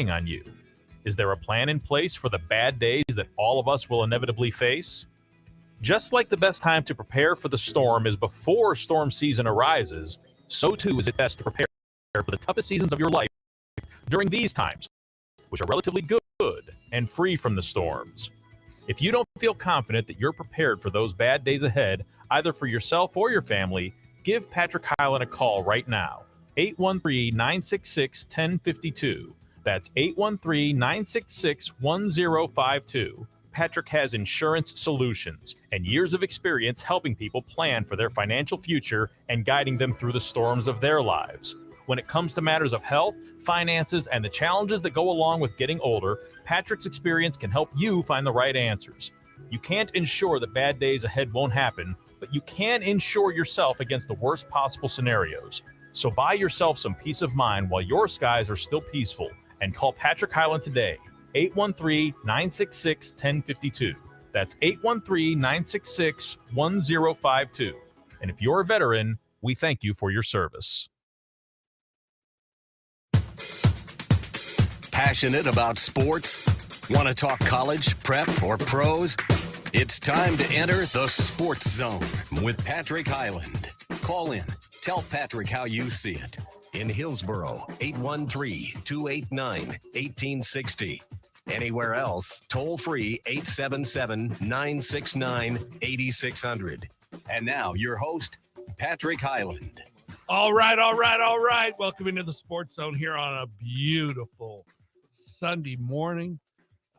on you. Is there a plan in place for the bad days that all of us will inevitably face? Just like the best time to prepare for the storm is before storm season arises, so too is it best to prepare for the toughest seasons of your life during these times, which are relatively good and free from the storms. If you don't feel confident that you're prepared for those bad days ahead, either for yourself or your family, give Patrick Hyland a call right now. 813-966-1052. That's 813-966-1052. Patrick has insurance solutions and years of experience helping people plan for their financial future and guiding them through the storms of their lives. When it comes to matters of health, finances, and the challenges that go along with getting older, Patrick's experience can help you find the right answers. You can't ensure that bad days ahead won't happen, but you can insure yourself against the worst possible scenarios. So buy yourself some peace of mind while your skies are still peaceful and call Patrick Hyland today. 813-966-1052. That's 813-966-1052. And if you're a veteran, we thank you for your service. Passionate about sports? Want to talk college, prep, or pros? It's time to enter the Sports Zone with Patrick Hyland. Call in. Tell Patrick how you see it. In Hillsboro, 813-289-1860. Anywhere else, toll free 877-969-8600. And now your host, Patrick Hyland. All right. Welcome into the Sports Zone here on a beautiful Sunday morning.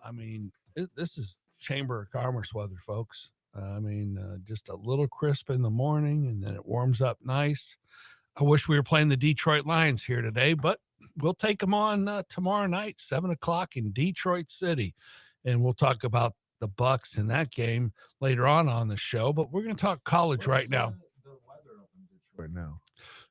I mean, this is Chamber of Commerce weather, folks. Just a little crisp in the morning, and then it warms up nice. I wish we were playing the Detroit Lions here today, but we'll take them on tomorrow night, 7 o'clock in Detroit City. And we'll talk about the Bucks in that game later on the show. But we're going to talk college right now. The weather up in Detroit now.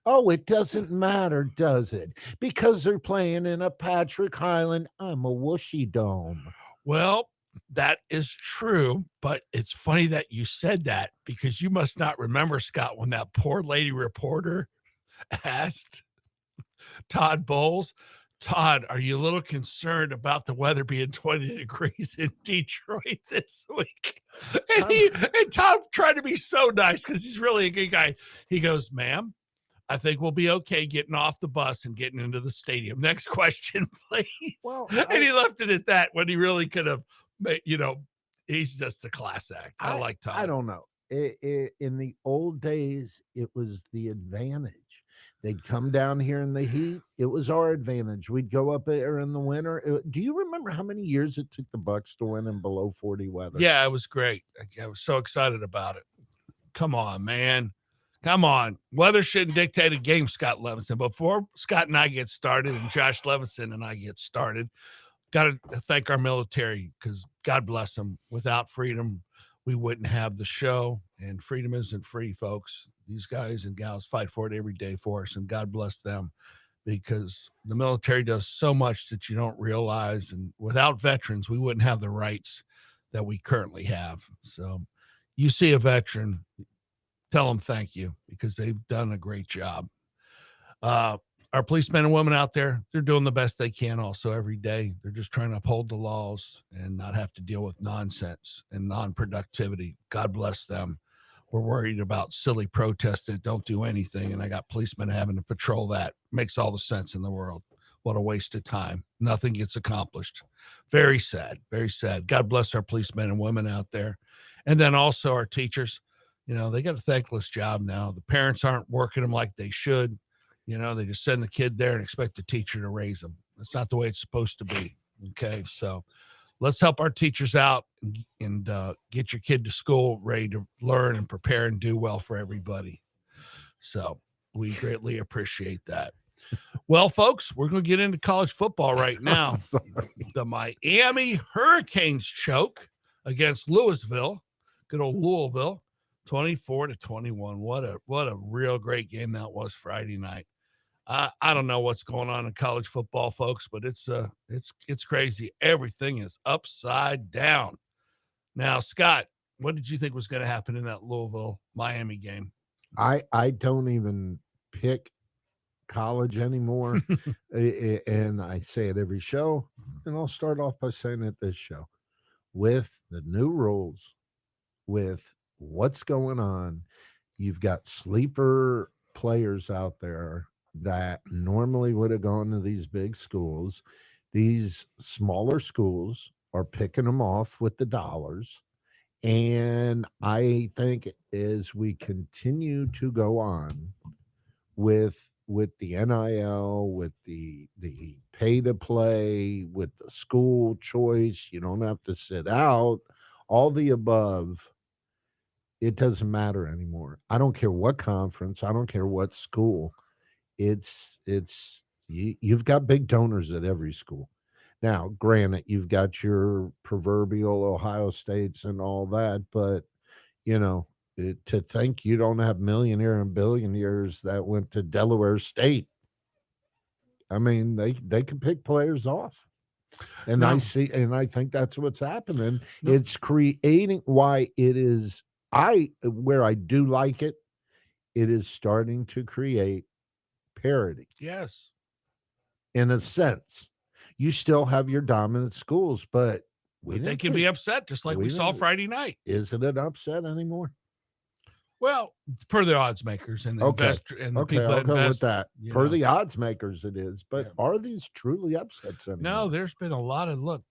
Oh, it doesn't matter, does it? Because they're playing in a Patrick Hyland, I'm a whooshy dome. Well, that is true, but it's funny that you said that because you must not remember, Scott, when that poor lady reporter asked Todd Bowles, Todd, are you a little concerned about the weather being 20 degrees in Detroit this week? And Todd tried to be so nice because he's really a good guy. He goes, ma'am, I think we'll be okay getting off the bus and getting into the stadium. Next question, please. Well, and he left it at that when he really could have, he's just a class act. I like Todd. I don't know. In the old days, it was the advantage. They'd come down here in the heat. It was our advantage. We'd go up there in the winter. Do you remember how many years it took the Bucks to win in below 40 weather? Yeah, it was great. I was so excited about it. Come on, man. Come on. Weather shouldn't dictate a game, Scott Levinson. Before Scott and I get started and Josh Levinson and I get started, got to thank our military because God bless them. Without freedom, we wouldn't have the show. And freedom isn't free, folks. These guys and gals fight for it every day for us, and God bless them because the military does so much that you don't realize. And without veterans, we wouldn't have the rights that we currently have. So you see a veteran, tell them thank you because they've done a great job. Our policemen and women out there, they're doing the best they can also every day. They're just trying to uphold the laws and not have to deal with nonsense and non-productivity. God bless them. We're worried about silly protests that don't do anything, and I got policemen having to patrol that. Makes all the sense in the world. What a waste of time. Nothing gets accomplished. Very sad, very sad. God bless our policemen and women out there. And then also our teachers. They got a thankless job now. The parents aren't working them like they should. They just send the kid there and expect the teacher to raise them. That's not the way it's supposed to be. Okay, so let's help our teachers out and get your kid to school ready to learn and prepare and do well for everybody. So we greatly appreciate that. Well, folks, we're going to get into college football right now. The Miami Hurricanes choke against Louisville, good old Louisville, 24-21. What a real great game that was Friday night. I don't know what's going on in college football, folks, but it's crazy. Everything is upside down. Now, Scott, what did you think was going to happen in that Louisville-Miami game? I don't even pick college anymore. And I say it every show, and I'll start off by saying it this show. With the new rules, with what's going on, you've got sleeper players out there that normally would have gone to these big schools. These smaller schools are picking them off with the dollars. And I think as we continue to go on with the NIL, with the pay to play, with the school choice, you don't have to sit out, all the above, it doesn't matter anymore. I don't care what conference, I don't care what school. You've got big donors at every school. Now, granted, you've got your proverbial Ohio States and all that, but to think you don't have millionaire and billionaires that went to Delaware State. I mean, they can pick players off. And I think that's what's happening. No. It's creating why it is where I do like it. It is starting to create parity. Yes. In a sense. You still have your dominant schools, but they can be upset, just like we saw Friday night. Is it an upset anymore? Well, per the odds makers and the investor and the people that invest with that. Per the odds makers, it is. But are these truly upsets anymore? No, there's been a lot of look.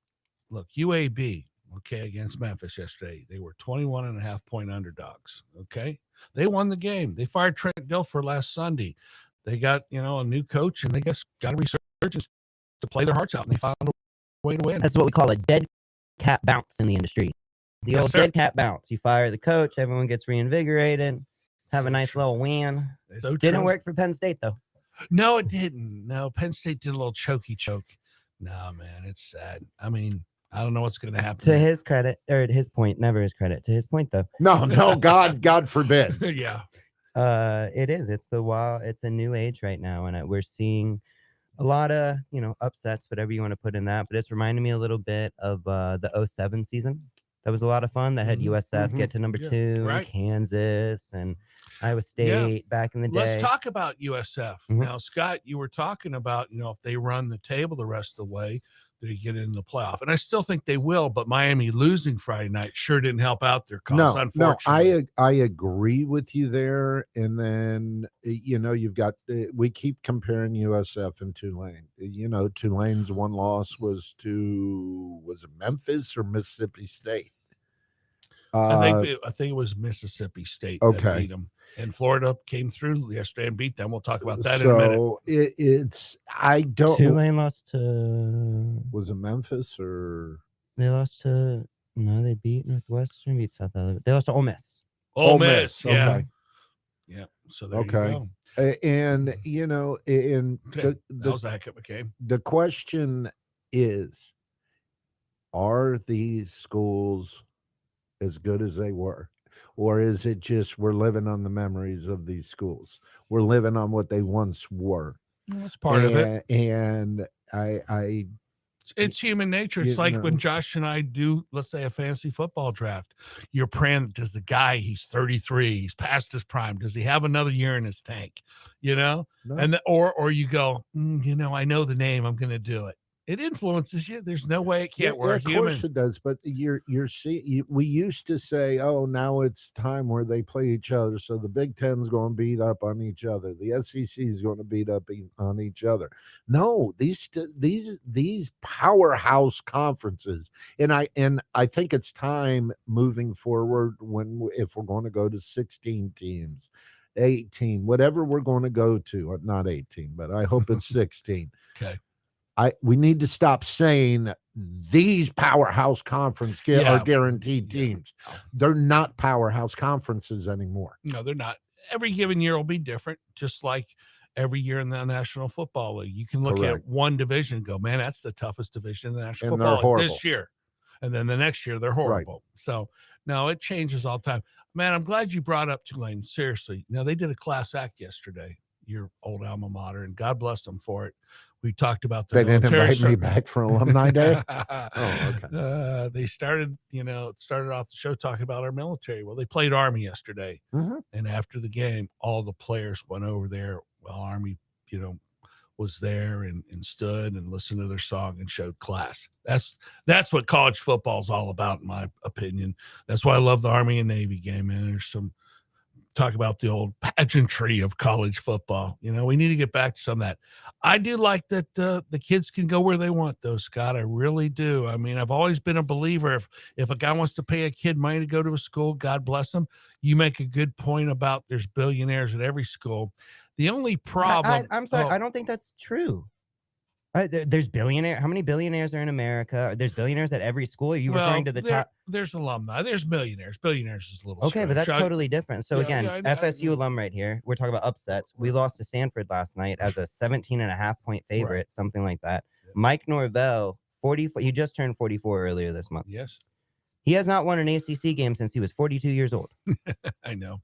UAB, against Memphis yesterday. They were 21.5-point underdogs. Okay. They won the game. They fired Trent Dilfer last Sunday. They got, a new coach, and they got a resurgence to play their hearts out, and they found a way to win. That's what we call a dead cat bounce in the industry. The old dead cat bounce. You fire the coach, everyone gets reinvigorated, have a nice little win. Didn't work for Penn State, though. No, it didn't. No, Penn State did a little choke. No, man, it's sad. I mean, I don't know what's going to happen. To his credit, or at his point, never his credit. To his point, though. No, God forbid. Yeah. It is. It's a new age right now, and we're seeing a lot of, upsets, whatever you want to put in that. But it's reminding me a little bit of the 2007 season. That was a lot of fun. That had USF get to number 2, right. Kansas and Iowa State back in the day. Let's talk about USF. Now, Scott, you were talking about, if they run the table the rest of the way, they get in the playoff. And I still think they will, but Miami losing Friday night sure didn't help out their cause, unfortunately. No, I agree with you there. And then, you've got, we keep comparing USF and Tulane. Tulane's one loss was it Memphis or Mississippi State? I think it was Mississippi State that beat them. And Florida came through yesterday and beat them. We'll talk about that in a minute. I don't. Tulane lost to. Was it Memphis or? They lost to. No, they beat Northwestern, beat South Alabama. They lost to Ole Miss. Ole Miss, yeah. Okay. Yeah. So there you go. And that was a heck of a game. The question is, are these schools as good as they were? Or is it just we're living on the memories of these schools? We're living on what they once were. That's part of it. And it's human nature. It's like when Josh and I do, let's say, a fantasy football draft. You're praying, does the guy, he's 33, he's past his prime, does he have another year in his tank? No. And or you go, I know the name, I'm going to do it. It influences you. There's no way it can't work. Of course it does. But we used to say, oh, now it's time where they play each other. So the Big Ten's going to beat up on each other. The SEC is going to beat up on each other. No, these powerhouse conferences, and I think it's time moving forward if we're going to go to 16 teams, 18, whatever we're going to go to. Not 18, but I hope it's 16. Okay. We need to stop saying these powerhouse conferences are guaranteed teams. They're not powerhouse conferences anymore. No, they're not. Every given year will be different, just like every year in the National Football League. You can look at one division and go, man, that's the toughest division in the National Football League this year. And then the next year, they're horrible. Right. So, no, it changes all the time. Man, I'm glad you brought up Tulane. Seriously. Now, they did a class act yesterday, your old alma mater, and God bless them for it. We talked about they didn't invite me back for Alumni Day. Oh, okay. They started off the show talking about our military. Well, they played Army yesterday, and after the game, all the players went over there. Well, Army was there and stood and listened to their song and showed class. That's what college football is all about, in my opinion. That's why I love the Army and Navy game, man. There's some talk about the old pageantry of college football. We need to get back to some of that. I do like that the kids can go where they want, though, Scott. I really do. I mean, I've always been a believer. If a guy wants to pay a kid money to go to a school, God bless him. You make a good point about there's billionaires at every school. The only problem. I'm sorry. I don't think that's true. There's billionaires. How many billionaires are in America? There's billionaires at every school. Are you referring to the top? There's alumni. There's millionaires. Billionaires is a little okay, but that's stretch. totally different. So again, FSU alum right here. We're talking about upsets. We lost to Stanford last night as a 17.5-point favorite, Right. something like that. Yeah. Mike Norvell, 44. He just turned 44 earlier this month. Yes. He has not won an ACC game since he was 42 years old. I know.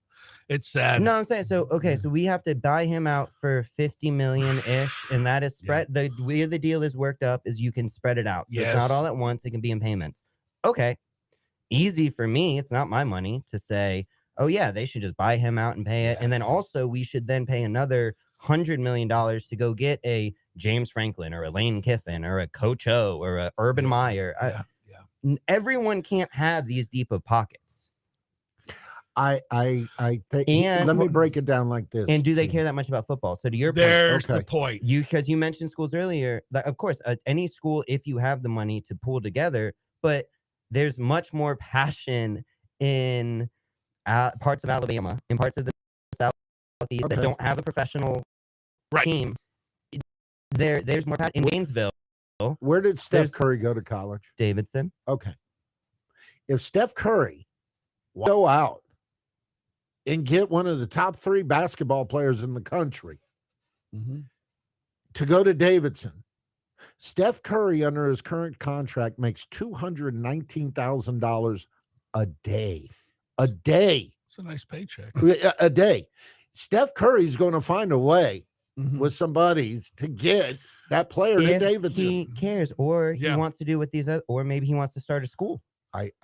It's sad. No, I'm saying so. Okay, so we have to buy him out for $50 million ish, and that is spread. The way the deal is worked up is you can spread it out. So it's not all at once. It can be in payments. Okay, easy for me. It's not my money to say, oh yeah, they should just buy him out and pay it, and then also we should then pay another $100 million to go get a James Franklin or a Lane Kiffin or a Coach O or a Urban Meyer. Everyone can't have these deep of pockets. I think. Let me break it down like this. And do they care that much about football? So to your point, the point. Because you mentioned schools earlier. That of course, any school, if you have the money to pull together, but there's much more passion in parts of Alabama, in parts of the Southeast that don't have a professional team. There's more passion in Waynesville. Where did Steph Curry go to college? Davidson. Okay. If Steph Curry go out and get one of the top 3 basketball players in the country to go to Davidson, Steph Curry, under his current contract, makes $219,000 a day. A day. It's a nice paycheck. A day. Steph Curry's going to find a way with somebody to get that player to Davidson. He cares, or he wants to do with these, or maybe he wants to start a school.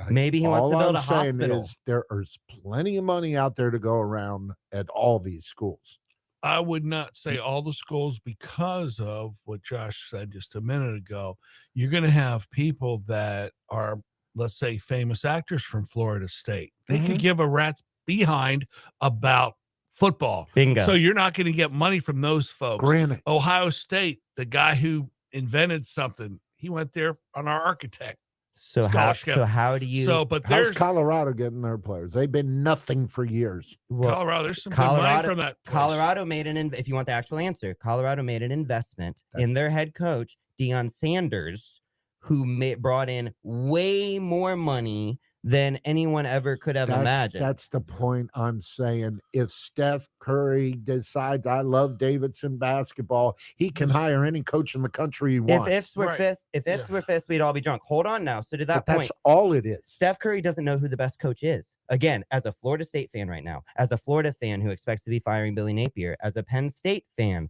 Maybe he wants to build a hospital. There is plenty of money out there to go around at all these schools. I would not say all the schools, because of what Josh said just a minute ago. You're going to have people that are, let's say, famous actors from Florida State. They could give a rat's behind about football. Bingo. So you're not going to get money from those folks. Granted. Ohio State, the guy who invented something, he went there on our architect. So how do you? But how's Colorado getting their players? They've been nothing for years. Well, Colorado, there's some good money from that place. Colorado made if you want the actual answer, Colorado made an investment in their head coach, Deion Sanders, who brought in way more money than anyone ever could have imagined. That's the point I'm saying. If Steph Curry decides, I love Davidson basketball, he can hire any coach in the country he wants. If ifs were fists, we'd all be drunk. Hold on now. So to that point, that's all it is. Steph Curry doesn't know who the best coach is. Again, as a Florida State fan right now, as a Florida fan who expects to be firing Billy Napier, as a Penn State fan,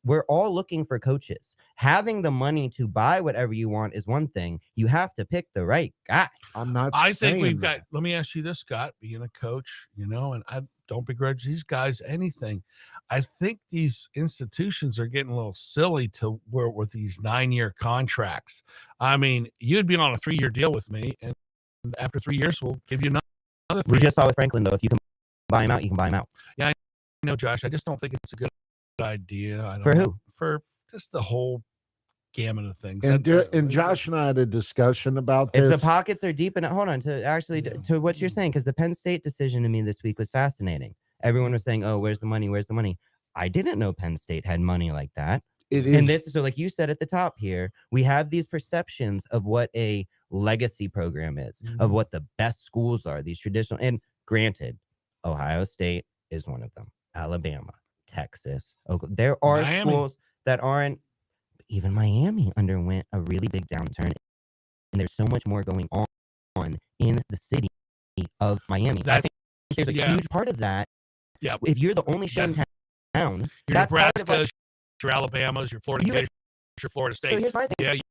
we're all looking for coaches. Having the money to buy whatever you want is one thing. You have to pick the right guy. I think we've got, let me ask you this, Scott, being a coach, and I don't begrudge these guys anything. I think these institutions are getting a little silly to work with these 9-year contracts. I mean, you'd be on a 3-year deal with me, and after 3 years, we'll give you another 3. We just saw with Franklin, though, if you can buy him out, you can buy him out. Yeah, I know, Josh. I just don't think it's a good idea. For who? For just the whole gamut of things. And Josh and I had a discussion about this. If the pockets are deep enough, hold on to what you're saying, because the Penn State decision to me this week was fascinating. Everyone was saying, "Oh, where's the money? Where's the money?" I didn't know Penn State had money like that. It is. And so like you said at the top here, we have these perceptions of what a legacy program is, of what the best schools are, these traditional. And granted, Ohio State is one of them. Alabama, Texas, Oklahoma. There are schools that aren't. Even Miami underwent a really big downturn, and there's so much more going on in the city of Miami. I think there's a huge part of that. Yeah. If you're the only show in town, your Nebraska's, your Alabama's, your Florida State's, your Florida State. So here's my thing. Yeah, you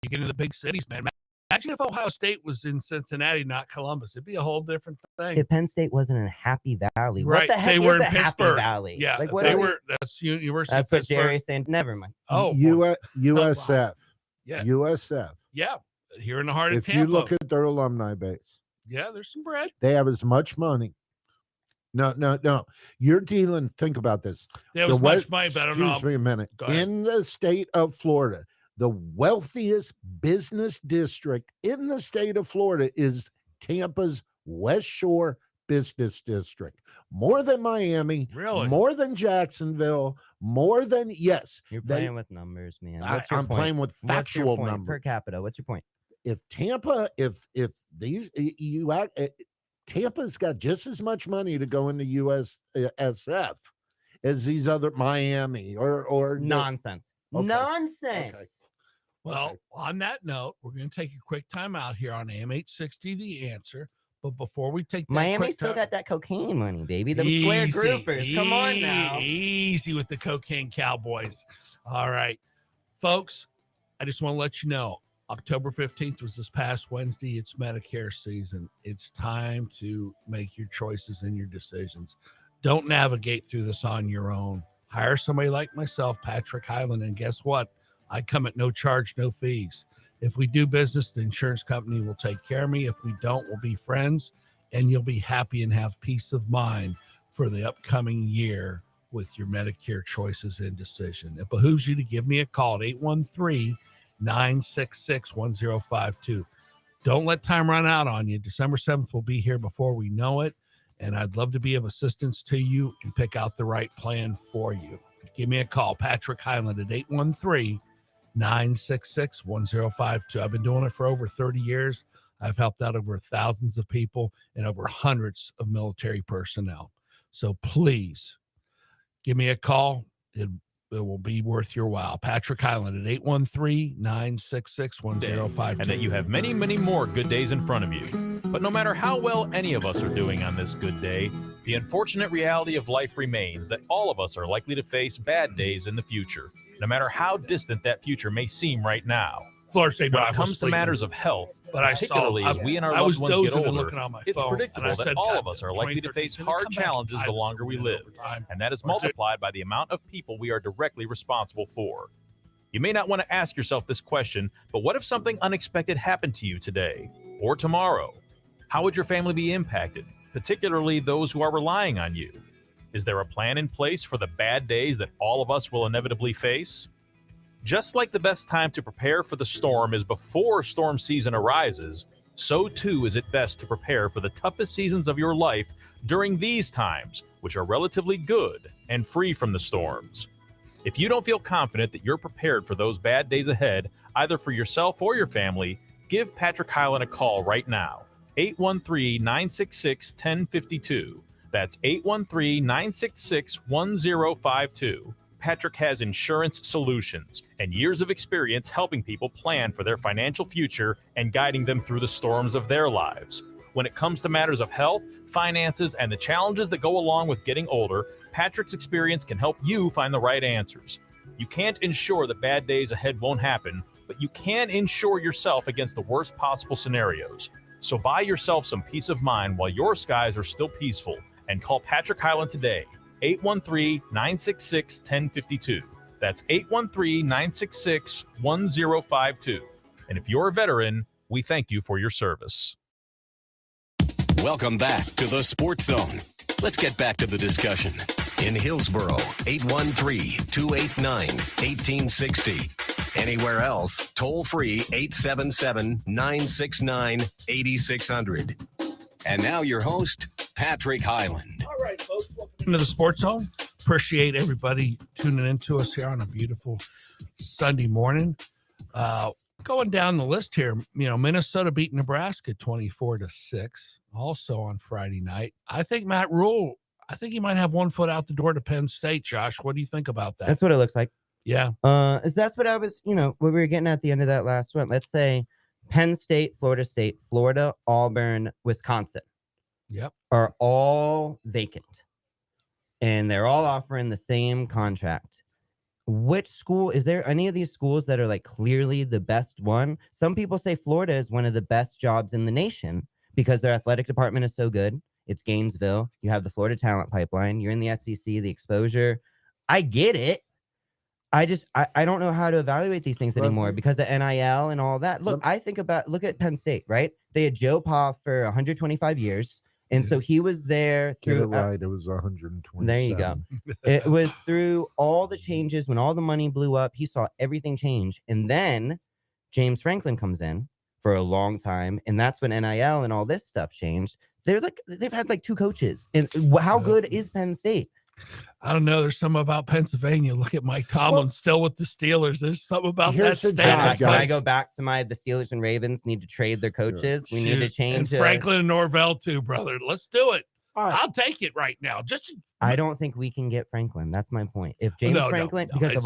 get into the big cities, man. Imagine if Ohio State was in Cincinnati, not Columbus. It'd be a whole different thing. If Penn State wasn't in Happy Valley, Right, what the heck they were is in a Happy Pittsburgh. Valley? Yeah, like what they are were. That's University That's of what Pittsburgh. Jerry's saying. Never mind. Oh, USF. yeah, USF. yeah. Here in the heart of If Tampa. you look at their alumni base, yeah, there's some bread. they have as much money. No. You're dealing. Think about this. There The was much West- money, but I don't know. Excuse me a minute. Go ahead. In the state of Florida, the wealthiest business district in the state of Florida is Tampa's West Shore Business District. More than Miami, Really? more than Jacksonville, more than, yes. You're they- playing with numbers, man. I, What's your I'm point? playing with What's your factual point per numbers. capita? What's your point? If Tampa, if these you act, Tampa's got just as much money to go into USF as these other Miami or Nonsense. Okay. Nonsense. Well, Okay. on that note, we're going to take a quick time out here on AM 860, The Answer. But before we take that Miami quick still time, got that cocaine money, baby. Them square Easy, groupers. Come on now. Easy with the cocaine cowboys. All right, folks, I just want to let you know, October 15th was this past Wednesday. It's Medicare season. It's time to make your choices and your decisions. Don't navigate through this on your own. Hire somebody like myself, Patrick Highland, and guess what? I come at no charge, no fees. If we do business, the insurance company will take care of me. If we don't, we'll be friends, and you'll be happy and have peace of mind for the upcoming year with your Medicare choices and decision. It behooves you to give me a call at 813-966-1052. Don't let time run out on you. December 7th will be here before we know it, and I'd love to be of assistance to you and pick out the right plan for you. Give me a call, Patrick Highland, at 813-966-1052. I've been doing it for over 30 years. I've helped out over thousands of people and over hundreds of military personnel. So please give me a call. It will be worth your while. Patrick Highland at 813-966-1052. And that you have many, many more good days in front of you. But no matter how well any of us are doing on this good day, the unfortunate reality of life remains that all of us are likely to face bad days in the future, no matter how distant that future may seem right now. Florida State, When but I it was comes to sleeping. matters of health, But I saw- particularly as I- we and our I loved was ones get dozing and older, looking on my it's phone, and predictable I that said, all God, of us are likely to 2013, face can we hard come back and challenges tie the this longer up we again live, over time? and that is Or multiplied by the amount of people we are directly responsible for. You may not want to ask yourself this question, but what if something unexpected happened to you today or tomorrow? How would your family be impacted, particularly those who are relying on you? Is there a plan in place for the bad days that all of us will inevitably face? Just like the best time to prepare for the storm is before storm season arises, so too is it best to prepare for the toughest seasons of your life during these times, which are relatively good and free from the storms. If you don't feel confident that you're prepared for those bad days ahead, either for yourself or your family, give Patrick Highland a call right now. 813-966-1052. That's 813-966-1052. Patrick has insurance solutions and years of experience helping people plan for their financial future and guiding them through the storms of their lives. When it comes to matters of health, finances, and the challenges that go along with getting older, Patrick's experience can help you find the right answers. You can't ensure that bad days ahead won't happen, but you can insure yourself against the worst possible scenarios. So buy yourself some peace of mind while your skies are still peaceful and call Patrick Highland today. 813-966-1052. That's 813-966-1052. And if you're a veteran, we thank you for your service. Welcome back to the Sports Zone. Let's get back to the discussion. In Hillsboro, 813-289-1860. Anywhere else, toll free 877-969-8600. And now your host, Patrick Highland. All right, folks, welcome to the Sports Zone. Appreciate everybody tuning in to us here on a beautiful Sunday morning. Going down the list here, Minnesota beat Nebraska 24-6. Also on Friday night. I think Matt Rule, he might have one foot out the door to Penn State. Josh, what do you think about that? That's what it looks like. Yeah. That's what I was, what we were getting at the end of that last one. Let's say Penn State, Florida, Auburn, Wisconsin. Yep. Are all vacant. And they're all offering the same contract. which school is there any of these schools that are like clearly the best one? Some people say Florida is one of the best jobs in the nation because their athletic department is so good. It's Gainesville. You have the Florida talent pipeline. You're in the SEC, the exposure. I get it. I don't know how to evaluate these things anymore because the NIL and all that. Look at Penn State, right? They had Joe Pa for 125 years. And so he was there through. Get it right. It was 120. There you go. It was through all the changes when all the money blew up. He saw everything change. And then James Franklin comes in for a long time. And that's when NIL and all this stuff changed. They've had like 2 coaches. And how good is Penn State? I don't know. There's something about Pennsylvania. Look at Mike Tomlin still with the Steelers. There's something about that state. Can I go back to the Steelers and Ravens need to trade their coaches? We need to change and Franklin and Norvell too, brother. Let's do it. Right. I'll take it right now. I don't think we can get Franklin. That's my point. If James Franklin, because of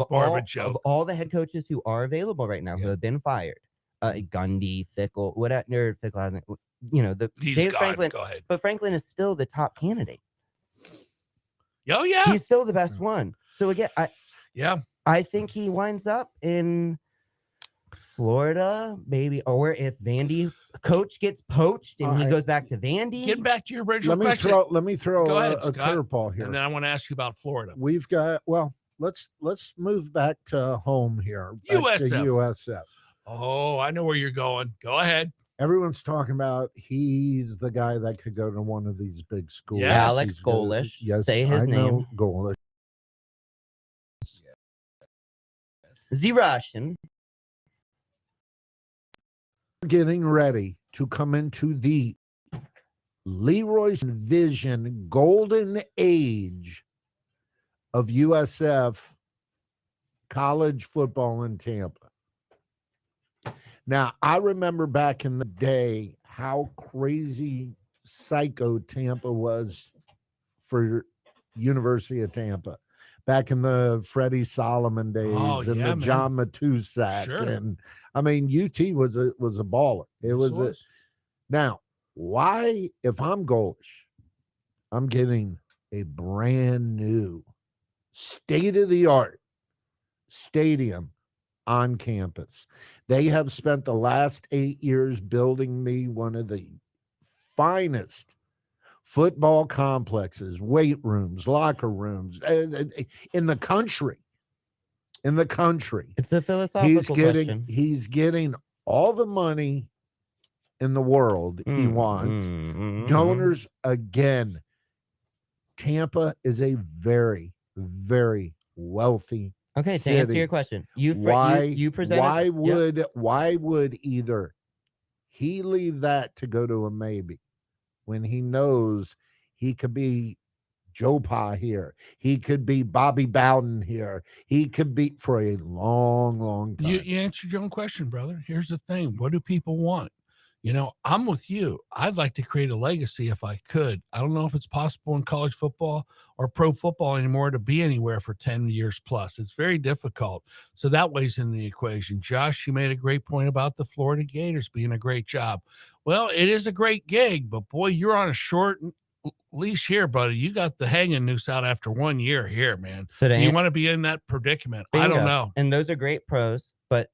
all the head coaches who are available right now who have been fired, Gundy, Fickle, whatever. Fickle hasn't. James Franklin. Go ahead. But Franklin is still the top candidate. Oh yeah, he's still the best one. So again, I think he winds up in Florida, maybe, or if Vandy coach gets poached and he goes back to Vandy. Get back to your original question. Let me throw a curveball here, and then I want to ask you about Florida. We've got let's move back to home here. USF. Oh, I know where you're going. Go ahead. Everyone's talking about he's the guy that could go to one of these big schools. Yeah, Alex Golesh. Yes, say his name. Golesh. The Russian. Getting ready to come into the Leroy's Vision golden age of USF college football in Tampa. Now, I remember back in the day how crazy psycho Tampa was for University of Tampa. Back in the Freddie Solomon days and the John Matusak. Sure. And I mean, UT was a baller. It was. Now, why, if I'm Golesh, I'm getting a brand new state-of-the-art stadium on campus. They have spent the last 8 years building me one of the finest football complexes, weight rooms, locker rooms in the country. In the country. It's a philosophical question. He's getting all the money in the world he wants. Donors, again, Tampa is a very, very wealthy to city. answer your question, you presented. Why would either he leave that to go to a maybe when he knows he could be Joe Pa here, he could be Bobby Bowden here, he could be for a long, long time. You answered your own question, brother. Here's the thing: what do people want? I'm with you. I'd like to create a legacy if I could. I don't know if it's possible in college football or pro football anymore to be anywhere for 10 years plus. It's very difficult. So that weighs in the equation. Josh, you made a great point about the Florida Gators being a great job. Well, it is a great gig, but boy, you're on a short leash here, buddy. You got the hanging noose out after 1 year here, man. So you want to be in that predicament? Bingo. I don't know. And those are great pros, but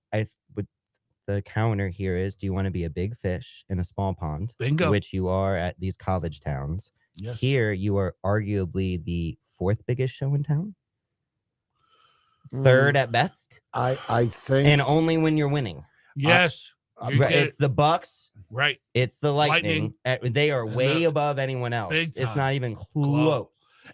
the counter here is, do you want to be a big fish in a small pond? Bingo. Which you are at these college towns. Yes. Here, you are arguably the 4th biggest show in town. 3rd at best. I think. And only when you're winning. Yes. It's the Bucks. Right. It's the Lightning. They are way above anyone else. It's not even close.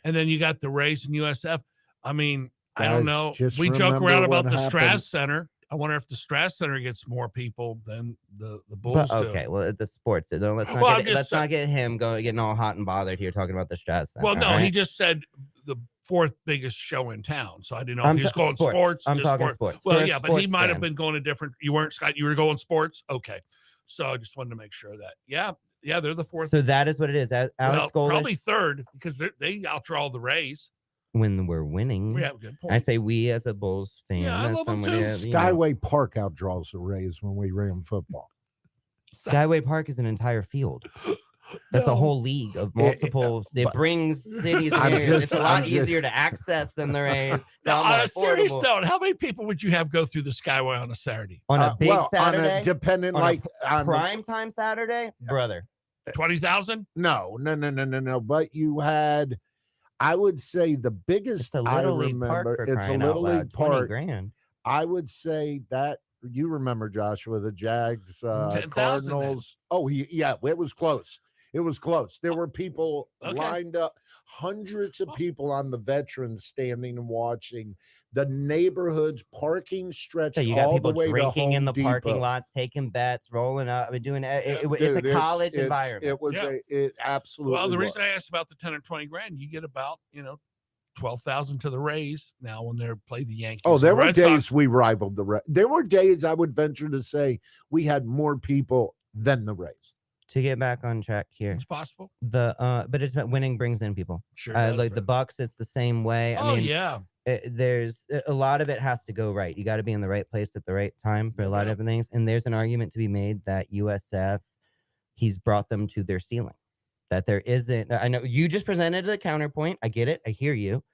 And then you got the Rays and USF. I mean, I don't know. We joke remember around about what the happened. Strass Center. I wonder if the Strass Center gets more people than the Bulls do. Okay, well, the sports. Let's not get him getting all hot and bothered here talking about the Strass Center. Well, no, he just said the 4th biggest show in town. So I didn't know if he was going sports. I'm talking sports. Well, yeah, but he might have been going to different. You weren't, Scott. You were going sports. Okay, so I just wanted to make sure that. Yeah, they're the 4th. So that is what it is. Alex Golesh, probably 3rd because they outdraw the Rays. When we're winning, we have a good point. I say we as a Bulls fan, as somebody, Skyway Park outdraws the Rays when we ran football. Skyway Park is an entire field. That's a No. whole league of multiple. It but- brings cities I'm and areas. It's just- a lot I'm just- easier to access than the Rays. It's a Now, lot more on a serious affordable. note, how many people would you have go through the Skyway on a Saturday? On a big well, Saturday, on a dependent on a like on the- prime time Saturday, brother. 20,000? no. But you had, I would say the biggest It's a little I league park remember. for It's a crying out little loud. league 20 park. grand. I would say that you remember Joshua, the Jags, 10,000 then. Cardinals. Oh, yeah, it was close. It was close. There were people Okay. lined up, hundreds of people on the veterans standing and watching. The neighborhoods parking stretch So you got all people the way drinking to in Home the parking Depot. lots, taking bets, rolling up. I mean, doing it's Dude, a college environment. It was Yeah. it absolutely. Well, the was. reason I asked about the 10 or 20 grand, you get about, 12,000 to the Rays now when they play the Yankees. Oh, there The were Red Sox- days we rivaled the Rays. There were days I would venture to say we had more people than the Rays. To get back on track here, It's possible. but it's winning brings in people. Sure. does, Like the Fred. Bucks, it's the same way. Oh, I mean, yeah. there's a lot of it has to go right. You got to be in the right place at the right time for a lot of Yeah. different things. And there's an argument to be made that USF, he's brought them to their ceiling. That there isn't. I know you just presented the counterpoint. I get it. I hear you.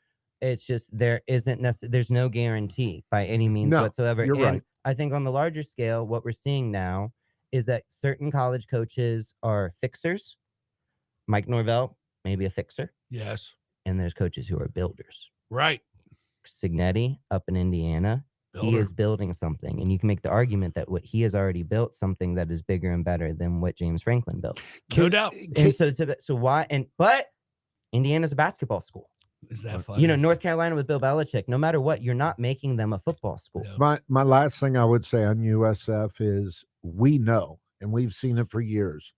It's just there isn't necessarily. There's no guarantee by any means No, whatsoever. you're And right. I think on the larger scale, what we're seeing now is that certain college coaches are fixers. Mike Norvell, maybe a fixer, Yes. and there's coaches who are builders. Right. Signetti up in Indiana, he Builder. is building something, and you can make the argument that what he has already built something that is bigger and better than what James Franklin built. No doubt. And so why? But Indiana's a basketball school. Is that funny? You know, North Carolina with Bill Belichick. No matter what, you're not making them a football school. Yeah. My last thing I would say on USF is we know, and we've seen it for years,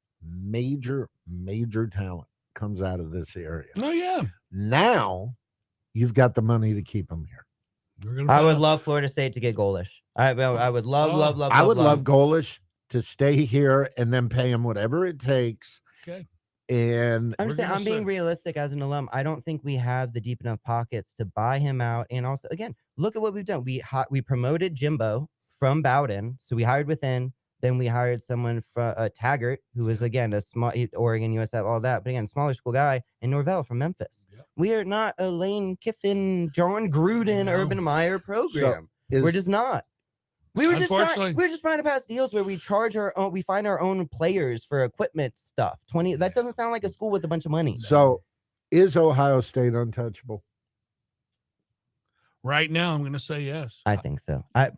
major talent comes out of this area. Oh, yeah. Now you've got the money to keep them here. We're gonna I find would out. love Florida State to get Golish. I would love. I would love Golish to stay here and then pay him whatever it takes. Okay. And I'm We're saying gonna I'm being see. realistic as an alum. I don't think we have the deep enough pockets to buy him out. And also, again, look at what we've done. We promoted Jimbo from Bowden, so we hired within. Then we hired someone from Taggart, who was again a small Oregon, USF, all that, but again, smaller school guy, and Norvell from Memphis. Yep. We are not a Lane Kiffin, John Gruden, No. Urban Meyer program. is, We're just not. We were just Unfortunately- trying to pass deals where we charge our own, we find our own players for equipment stuff. 20. That doesn't sound like a school with a bunch of money. so is Ohio State untouchable? Right now, I'm going to say yes. I think so. Yeah.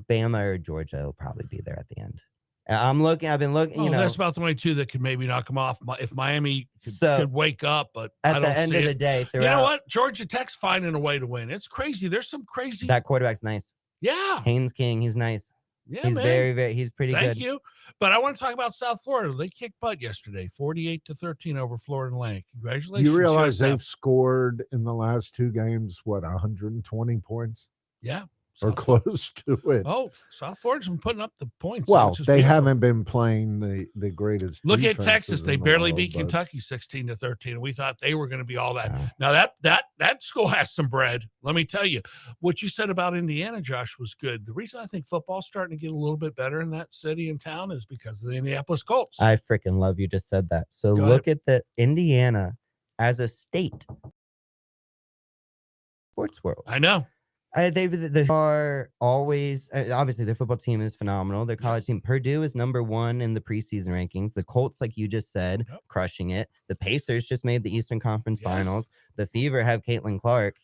Bama or Georgia will probably be there at the end. I've been looking, Oh, you know, that's about the only two that could maybe knock them off. If Miami So, could wake up, but I at don't the end see of the it. day, You throughout, know what? Georgia Tech's finding a way to win. It's crazy. There's some crazy. that quarterback's nice. Yeah. Haynes King, he's nice. Yeah, He's man. he's pretty Thank good. you. But I want to talk about South Florida. They kicked butt yesterday, 48-13 over Florida Atlantic. Congratulations. You realize Shut they've up. scored in the last two games, 120 points Yeah. or South- close to it. Oh, South Florida's been putting up the points. Well, which is they beautiful. haven't been playing the greatest. Look at defenses Texas. They in the barely world, beat but- Kentucky 16-13. And we thought they were going to be all that. Uh, Now that school has some bread. Let me tell you, what you said about Indiana, Josh, was good. The reason I think football's starting to get a little bit better in that city and town is because of the Indianapolis Colts. I freaking love you just said that. So Go look at the Indiana as a state sports world. I know. They are always obviously their football team is phenomenal. Their Yeah. college team, Purdue, is #1 in the preseason rankings. The Colts, like you just said, Yep. crushing it. The Pacers just made the Eastern Conference Yes. Finals. The Fever have Caitlin Clark.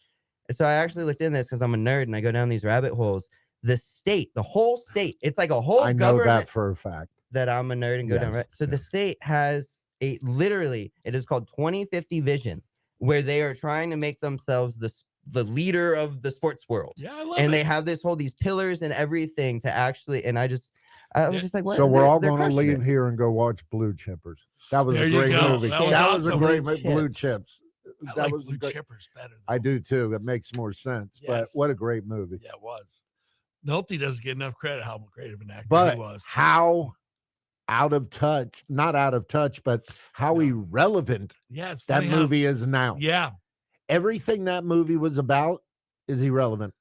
So I actually looked in this because I'm a nerd and I go down these rabbit holes. The state, the whole state, it's like a whole I know government that for a fact. that I'm a nerd and go down. Yes, Right. So the yes. state has it is called 2050 vision, where they are trying to make themselves the leader of the sports world. Yeah, I love And it. they have these pillars and everything to actually, and I was Yeah. just like, what? So we're all They're going to crushing leave it. here and go watch Blue Chippers. That was There a you great go. movie. That was That was a awesome. great Blue Blue Chips. Chips. I That like was a Blue great. Chippers better. I though. do too. It makes more sense. But Yes. what a great movie. Yeah, it was. Nolte doesn't get enough credit how great of an actor But he was. how out of touch, not out of touch, but how No. irrelevant Yeah, it's that funny how- movie is now. Yeah, Everything that movie was about is irrelevant.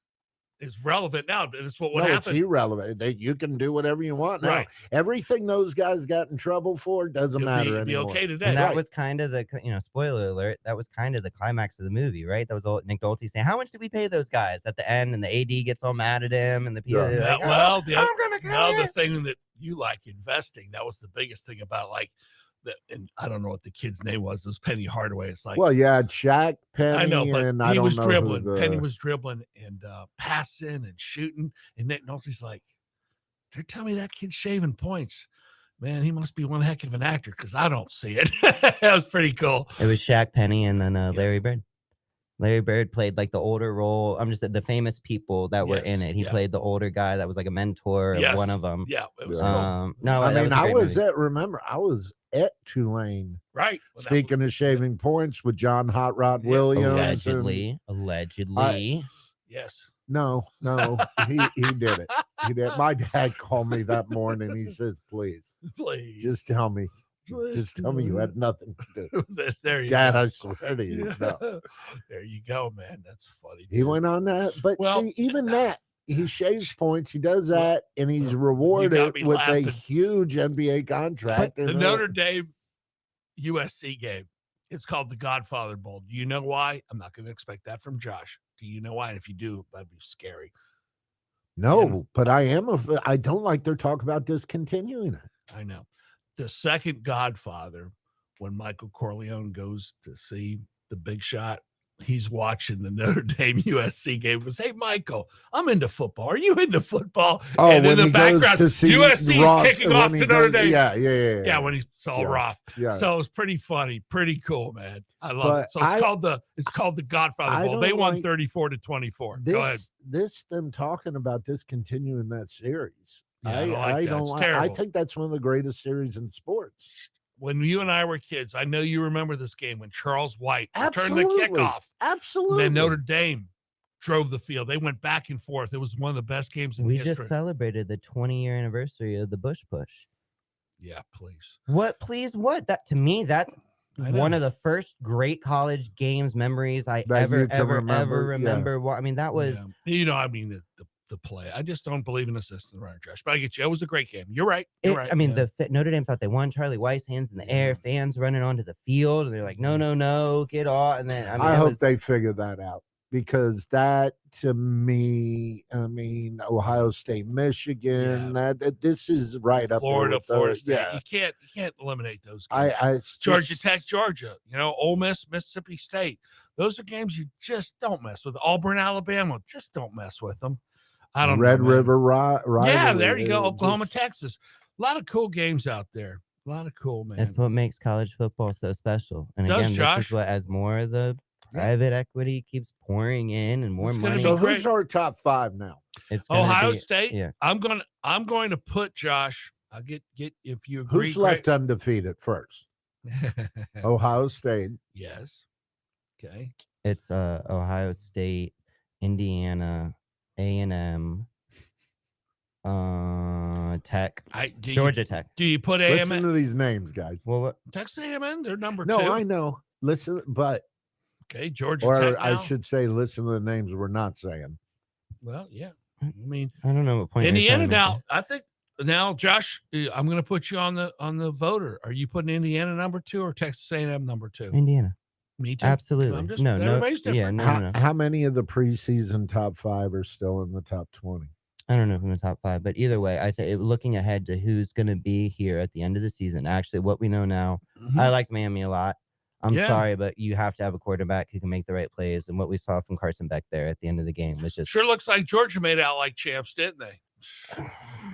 It's relevant now, but it's what would No, it's happen. irrelevant. You can do whatever you want now. Right. Everything those guys got in trouble for doesn't matter It'd be anymore. okay today. And that Right. was kind of the, spoiler alert, that was kind of the climax of the movie, right? That was all Nick Nolte saying, how much did we pay those guys at the end? And the AD gets all mad at him, and the people, Yeah. they're Yeah, like, well, I'm going to Now go. the thing that you like investing, that was the biggest thing about like that. And I don't know what the kid's name was. It was Penny Hardaway. It's like, Well, you had Shaq, Penny, I know, but and I he don't was know dribbling. who the, Penny was dribbling and passing and shooting. And Nick Nolte's like, they're telling me that kid's shaving points. Man, he must be one heck of an actor because I don't see it. That was pretty cool. It was Shaq, Penny, and then Larry Bird. Larry Bird played like the older role. I'm just the famous people that were in Yes, it. He yeah. played the older guy that was like a mentor of Yes. one of them. Yeah, it was Yeah. cool. No, I that mean, a I great was movie. remember, I was at Tulane. Right. Well, that Speaking of shaving points with John Hot Rod Yeah. Williams. and- Allegedly. yes. No, he did it. He did. My dad called me that morning. He says, please, Please. just tell me. Just tell me you had nothing to do. There you Dad, go. I swear to you. No. There you go, man. That's funny. He dude. went on that. But Well, see, even that, he shaves points. He does that, and he's got rewarded me with laughing. a huge NBA contract. The and, Notre Dame USC game. It's called the Godfather Bowl. Do you know why? I'm not going to expect that from Josh. Do you know why? And if you do, that'd be scary. No, but I don't like their talk about discontinuing it. I know. The second Godfather, when Michael Corleone goes to see the Big Shot, he's watching the Notre Dame USC game. He goes, hey, Michael, I'm into football. Are you into football? Oh, and in when the he goes background, to see USC Roth- is kicking when off he to Notre goes- Dame. Yeah, When he saw Yeah. Roth. yeah. So it was pretty funny, pretty cool, man. I love But it. So it's called the Godfather I Bowl. They don't won like 34-24. Go ahead. Them talking about discontinuing that series. Yeah, I don't like that. It's I terrible. think that's one of the greatest series in sports. When you and I were kids, I know you remember this game when Charles White returned the Absolutely. kickoff. Absolutely. And then Notre Dame drove the field. They went back and forth. It was one of the best games in We history. just celebrated the 20-year anniversary of the Bush Push. Yeah, please. What, please? What? That to me, that's I know. one of the first great college games memories I That you ever can remember, yeah. remember. I mean, that was Yeah. I mean, the play. I just don't believe in a system runner, Josh. But I get you. It was a great game. You're right. You're right. I mean, yeah. Notre Dame thought they won. Charlie Weiss hands in the air, fans running onto the field, and they're like, "No, get off!" And then I it hope was- they figure that out, because that, to me, Ohio State, Michigan, this is right up Florida, there with Florida those. State. Yeah, You can't eliminate those games. it's Georgia just- Tech, Georgia, Ole Miss, Mississippi State. Those are games you just don't mess with. Auburn, Alabama, just don't mess with them. I don't Red know, man. River Rivalry. Yeah, there you go. Oklahoma, just- Texas. A lot of cool games out there. A lot of cool, man. That's what makes college football so special. And Does, again, Josh. this is what, as more of the private equity keeps pouring in and more It's gonna money, So be great. who's our top 5 now? it's gonna Ohio be- State. yeah. I'm going to put Josh. I'll get if you agree. Who's left undefeated first? great. Ohio State. Yes. Okay. It's Ohio State, Indiana, A&M, Tech, Georgia Tech. Do you put Listen A&M? to these names, guys. Well, what, Texas A&M? They're number No, 2. I know. Listen, but Okay, Georgia or Tech. I now? should say, listen to the names we're not saying. Well, yeah. I mean, I don't know what point. you're Indiana trying to now. make I think now, Josh, I'm going to put you on the voter. Are you putting Indiana number 2 or Texas A&M number 2? there. Indiana, Me too. absolutely. I'm just- no, everybody's yeah, different. no. How many of the preseason top 5 are still in the top 20? I don't know if I'm in the top 5, but either way, I think looking ahead to who's going to be here at the end of the season. Actually, what we know now, Mhm. I liked Miami a lot. I'm Yeah. sorry, but you have to have a quarterback who can make the right plays. And what we saw from Carson Beck there at the end of the game was just Sure looks like Georgia made out like champs, didn't they?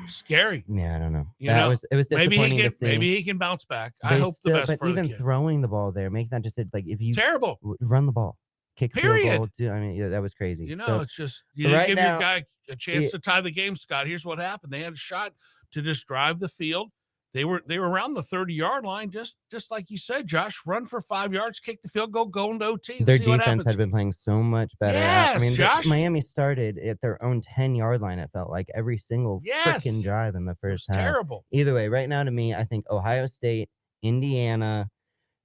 Scary. Yeah, I don't know. You know, it was Maybe disappointing he to can see. maybe he can bounce back. I They hope still- the best but for even the kid. throwing the ball there, make that just like if you Terrible. run the ball, kick Period. field goal. I mean, yeah, that was crazy. You know, So, it's just you but didn't right give now- your guy a chance Yeah. to tie the game, Scott. Here's what happened. They had a shot to just drive the field. They were around the 30-yard line, just like you said, Josh. Run for 5 yards, kick the field goal, go into OT. And their see what defense happens. had been playing so much better. I Yes, mean, Josh. Miami started at their own 10-yard line. It felt like every single Yes. freaking drive in the It was first half. terrible. Either way, right now to me, I think Ohio State, Indiana,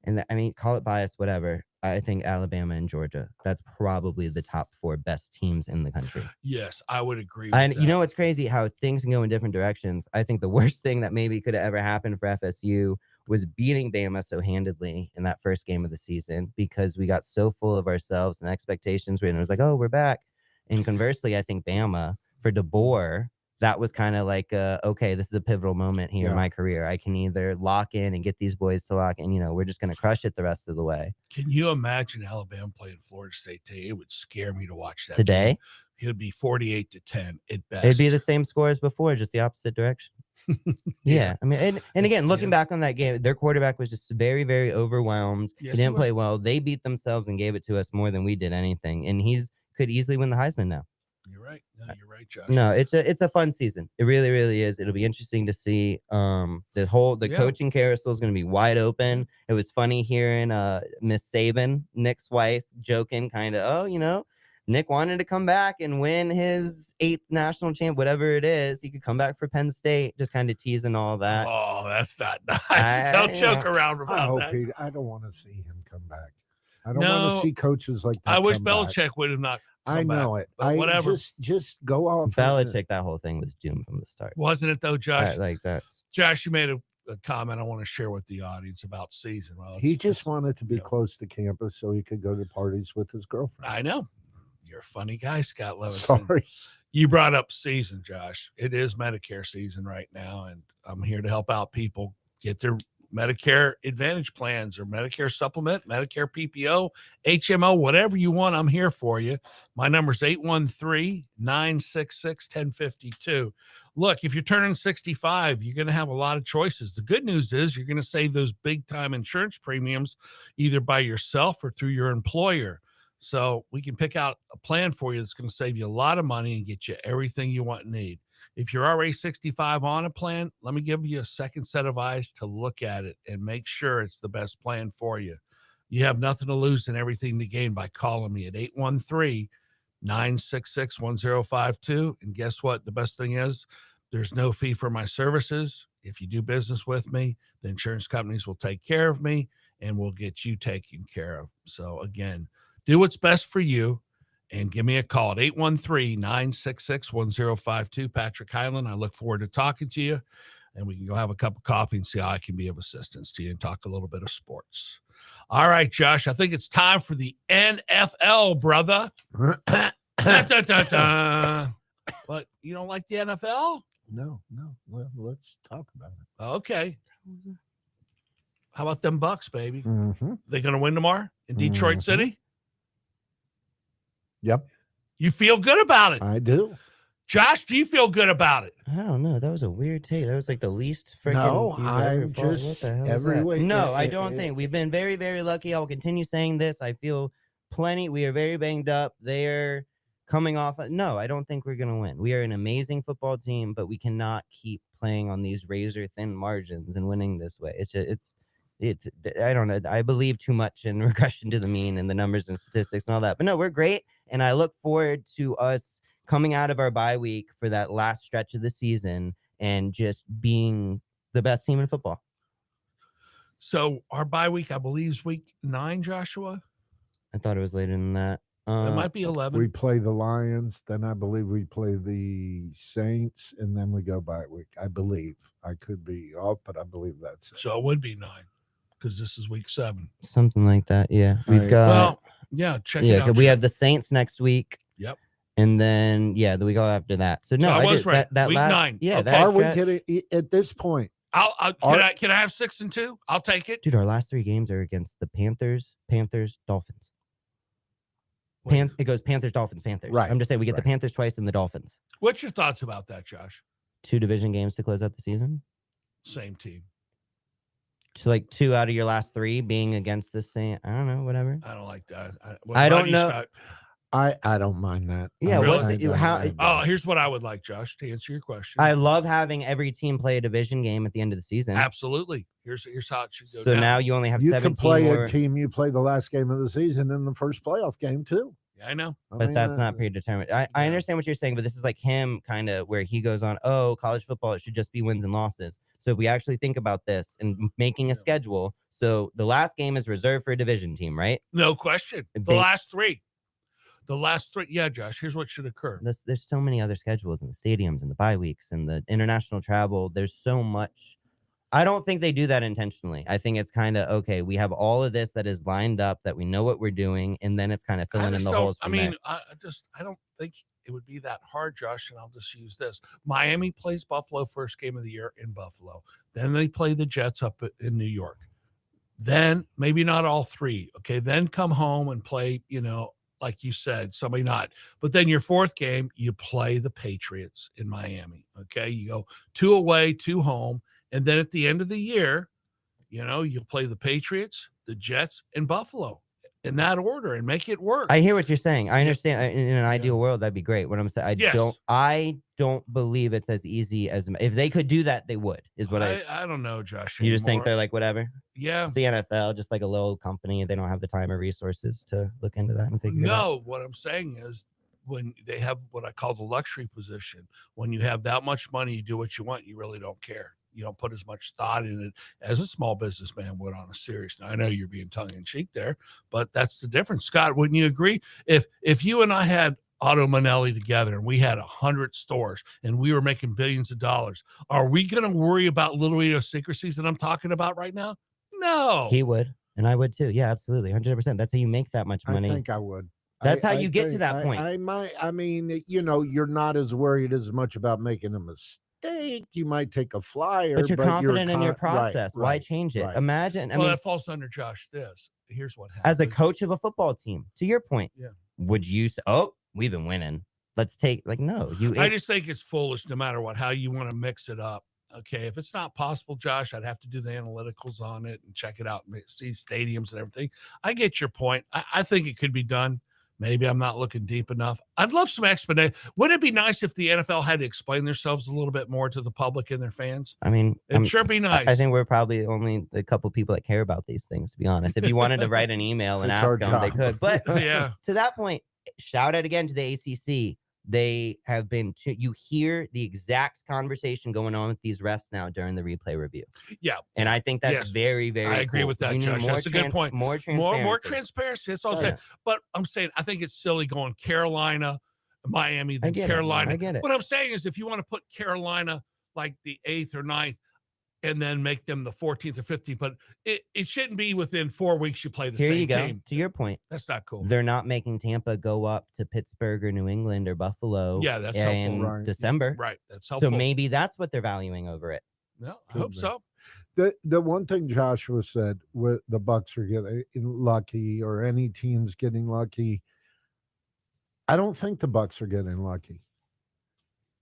and I mean, call it bias, whatever. I think Alabama and Georgia. That's probably the top 4 best teams in the country. Yes, I would agree with And that. you know what's crazy? How things can go in different directions. I think the worst thing that maybe could have ever happened for FSU was beating Bama so handedly in that first game of the season, because we got so full of ourselves and expectations. And it was like, oh, we're back. And conversely, I think Bama, for DeBoer, that was kind of like, okay, this is a pivotal moment here in my career. I can either lock in and get these boys to lock in. We're just going to crush it the rest of the way. Can you imagine Alabama playing Florida State today? It would scare me to watch that Today? game. It would be 48-10 at best. It'd be the same score as before, just the opposite direction. Yeah. I mean, and again, looking back on that game, their quarterback was just very, very overwhelmed. Yes, he didn't play well. They beat themselves and gave it to us more than we did anything. And could easily win the Heisman now. You're right. No, you're right, Josh. No, it's a fun season. It really, really is. It'll be interesting to see. The coaching carousel is going to be wide open. It was funny hearing Miss Saban, Nick's wife, joking kind of, Nick wanted to come back and win his 8th national champ, whatever it is. He could come back for Penn State, just kind of teasing all that. Oh, that's not nice. Don't joke around about that. I don't want to see him come back. I don't want to see coaches like that. I wish come Belichick back. would have not. I know back, it. But whatever. Just go off. Belichick, that whole thing was doomed from the start. Wasn't it though, Josh? That's Josh, you made a comment I want to share with the audience about season. Well, he just wanted to be close to campus so he could go to parties with his girlfriend. I know. You're a funny guy, Scott Levinson. Sorry. You brought up season, Josh. It is Medicare season right now, and I'm here to help out people get their Medicare Advantage plans or Medicare Supplement, Medicare PPO, HMO, whatever you want. I'm here for you. My number is 813-966-1052. Look, if you're turning 65, you're going to have a lot of choices. The good news is you're going to save those big time insurance premiums either by yourself or through your employer. So we can pick out a plan for you that's going to save you a lot of money and get you everything you want and need. If you're already 65 on a plan, let me give you a second set of eyes to look at it and make sure it's the best plan for you. You have nothing to lose and everything to gain by calling me at 813-966-1052. And guess what? The best thing is there's no fee for my services. If you do business with me, the insurance companies will take care of me and we'll get you taken care of. So again, do what's best for you and give me a call at 813-966-1052. Patrick Highland, I look forward to talking to you, and we can go have a cup of coffee and see how I can be of assistance to you and talk a little bit of sports. All right, Josh, I think it's time for the NFL, brother. Da, da, da, da. What, you don't like the NFL? No. Well, let's talk about it. Okay. How about them Bucks, baby? Mm-hmm. They going to win tomorrow in Detroit City? Yep. You feel good about it? I do. Josh, do you feel good about it? I don't know. That was a weird take. That was like the least freaking. No, you've ever I'm fought. just What the hell is every that? week. No, I don't think we've been very, very lucky. I will continue saying this. I feel plenty. We are very banged up. They're coming off. No, I don't think we're gonna win. We are an amazing football team, but we cannot keep playing on these razor thin margins and winning this way. It's I don't know. I believe too much in regression to the mean and the numbers and statistics and all that. But no, we're great. And I look forward to us coming out of our bye week for that last stretch of the season and just being the best team in football. So our bye week, I believe, is week 9, Joshua. I thought it was later than that. It might be 11. We play the Lions, then I believe we play the Saints, and then we go bye week. I believe. I could be off, but I believe that's it. So it would be 9 because this is week 7. Something like that. Yeah. We've Right. got. Well, yeah, check it out. We have the Saints next week. Yep. And then, the week after that. So, no, So I was did, right. That Week 9. Yeah. Okay. That Are we stretch- getting at this point? Can I have 6 and 2? I'll take it. Dude, our last 3 games are against the Panthers, Dolphins. It goes Panthers, Dolphins, Panthers. Right, I'm just saying we get the right. Panthers twice and the Dolphins. What's your thoughts about that, Josh? 2 division games to close out the season. Same team. To like 2 out of your last 3 being against the same. I don't know, whatever. I don't like that. I don't know. Scott? I don't mind that. Yeah, what's I the- don't how- mind Oh, that. here's what I would like, Josh, to answer your question. I love having every team play a division game at the end of the season. Absolutely. Here's how it should go So down. now you only have You 17 can play more. a team you play the last game of the season in the first playoff game too. I know. But that's not predetermined. I Yeah. understand what you're saying, but this is like him kind of where he goes on, oh, college football, it should just be wins and losses. So if we actually think about this and making a schedule, so the last game is reserved for a division team, right? No question. The last three. Yeah, Josh, here's what should occur. There's so many other schedules and the stadiums and the bye weeks and the international travel. There's so much. I don't think they do that intentionally. I think it's kind of, okay, we have all of this that is lined up, that we know what we're doing, and then it's kind of filling in the holes from there. I don't think it would be that hard, Josh, and I'll just use this. Miami plays Buffalo first game of the year in Buffalo. Then they play the Jets up in New York. Then maybe not all three, okay? Then come home and play, like you said, somebody not. But then your fourth game, you play the Patriots in Miami, okay? You go 2 away, 2 home. And then at the end of the year, you'll play the Patriots, the Jets, and Buffalo in that order and make it work. I hear what you're saying. I understand. In an ideal world, that'd be great. What I'm saying, I don't believe it's as easy as if they could do that, they would. Is what I don't know, Josh. You just think they're like whatever? Yeah. It's the NFL, just like a little company. They don't have the time or resources to look into that and figure it out. No, what I'm saying is, when they have what I call the luxury position, when you have that much money, you do what you want. You really don't care. You don't put as much thought in it as a small businessman would on a serious. Now, I know you're being tongue in cheek there, but that's the difference. Scott, wouldn't you agree? If you and I had Otto Manelli together and we had 100 stores and we were making billions of dollars, are we going to worry about little idiosyncrasies that I'm talking about right now? No. He would, and I would too. Yeah, absolutely. 100%. That's how you make that much money. I think I would. That's how you get to that point. I mean, you're not as worried as much about making a mistake. You might take a flyer, but you're confident in your process. Right, Why change it? right. Imagine. That falls under Josh. Here's what happens. As a coach of a football team, to your point, yeah, would you say, oh, we've been winning, let's take, no. I just think it's foolish no matter what, how you want to mix it up. Okay, if it's not possible, Josh, I'd have to do the analyticals on it and check it out and see stadiums and everything. I get your point. I think it could be done. Maybe I'm not looking deep enough. I'd love some explanation. Wouldn't it be nice if the NFL had to explain themselves a little bit more to the public and their fans? I mean, it'd sure be nice. I think we're probably only a couple people that care about these things, to be honest. If you wanted to write an email and ask them, they could. But yeah, to that point, shout out again to the ACC. They have been, you hear the exact conversation going on with these refs now during the replay review. Yeah. And I think that's very, very I agree with that, Josh. That's a good point. More transparency. More transparency. That's all I'm saying. But I'm saying, I think it's silly going Carolina, Miami, then Carolina. I get it. What I'm saying is, if you want to put Carolina like the 8th or 9th, and then make them the 14th or 15th, but it shouldn't be within 4 weeks you play the same you go. team. To your point, that's not cool. They're not making Tampa go up to Pittsburgh or New England or Buffalo. Yeah, that's in helpful. December. Right, that's helpful. So maybe that's what they're valuing over it. No, I hope so. The one thing Joshua said, with the Bucks are getting lucky, or any teams getting lucky, I don't think the Bucks are getting lucky.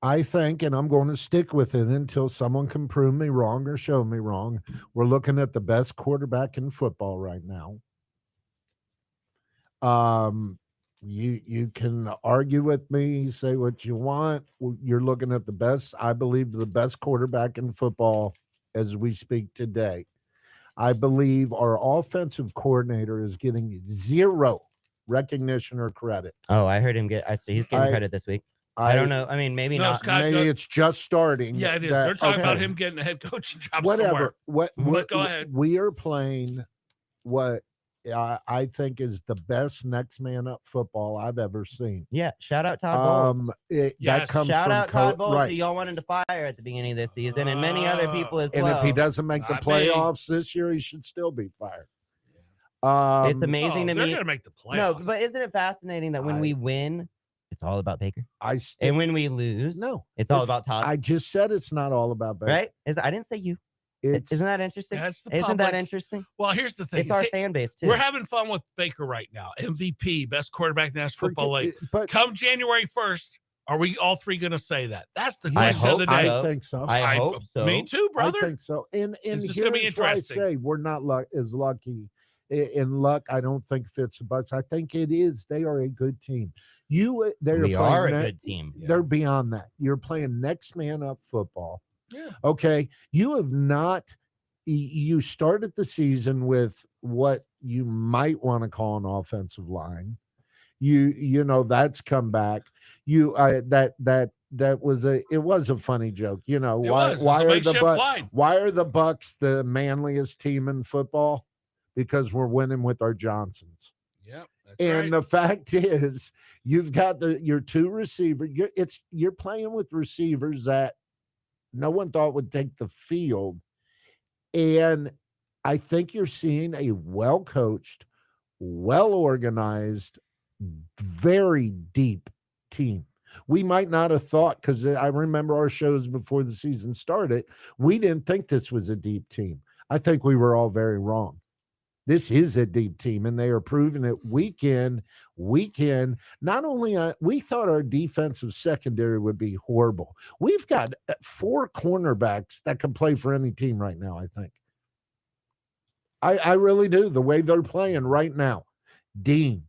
I think, and I'm going to stick with it until someone can prove me wrong or show me wrong, we're looking at the best quarterback in football right now. You can argue with me, say what you want. You're looking at the best, I believe, the best quarterback in football as we speak today. I believe our offensive coordinator is getting zero recognition or credit. Oh, I heard him he's getting credit this week. I don't know. I mean, maybe not. Scott, maybe it's just starting. Yeah, it is. They're talking about him getting a head coaching job Whatever. somewhere. Go ahead. We are playing what I think is the best next man up football I've ever seen. Yeah, shout out Todd Bowles. That comes shout from out Todd Bowles, right. who y'all wanted to fire at the beginning of this season, and many other people as and well. And if he doesn't make the playoffs this year, he should still be fired. It's amazing to me. They're going to make the playoffs. No, but isn't it fascinating that when we win, it's all about Baker? And when we lose, no, it's all about Todd. I just said it's not all about Baker. Right? I didn't say you. Isn't that interesting? Isn't that interesting? Well, here's the thing. It's our fan base, too. We're having fun with Baker right now. MVP, best quarterback in the National Football League. But come January 1st, are we all three going to say that? That's the question of the day. I think so. I hope so. Me too, brother. I think so. And this is going to be interesting. Why I say we're not as lucky. In luck, I don't think fits the Bucks. I think it is. They are a good team. We are a good team. They're beyond that. You're playing next man up football. Yeah. Okay. You have not. You started the season with what you might want to call an offensive line. You know that's come back. That was a funny joke. You know It why was. It was why a are the makeshift line. why are the Bucks the manliest team in football? Because we're winning with our Johnsons. Yep, that's And right. the fact is, you've got your two receivers. You're playing with receivers that no one thought would take the field, and I think you're seeing a well coached, well organized, very deep team. We might not have thought, because I remember our shows before the season started, we didn't think this was a deep team. I think we were all very wrong. This is a deep team, and they are proving it week in, week in. Not only we thought our defensive secondary would be horrible. We've got 4 cornerbacks that can play for any team right now, I think. I really do. The way they're playing right now. Dean.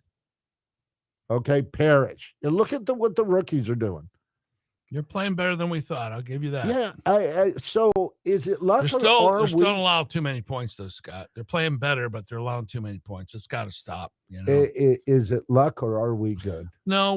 Okay, Parrish. And look at what the rookies are doing. You're playing better than we thought. I'll give you that. Yeah. So is it luck They're or still we? allowing too many points, though, Scott. They're playing better, but they're allowing too many points. It's got to stop. You know. Is it luck or are we good? No,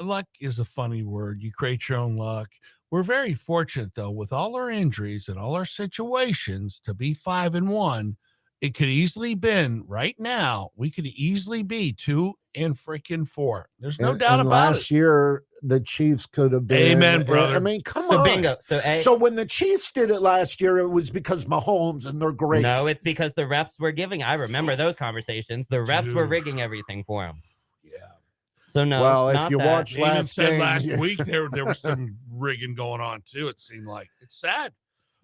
luck is a funny word. You create your own luck. We're very fortunate, though, with all our injuries and all our situations, to be 5-1. It could easily been right now. We could easily be 2-4. There's no doubt about last it. year, the Chiefs could have been. Amen, brother. I mean, come So on. bingo. So when the Chiefs did it last year, it was because Mahomes and they're great. No, it's because the refs were giving. I remember those conversations. The refs were Dude. rigging everything for them. Yeah. So no. Well, if not you that. watch They even last said game, last week there was some rigging going on too. It seemed like it's sad.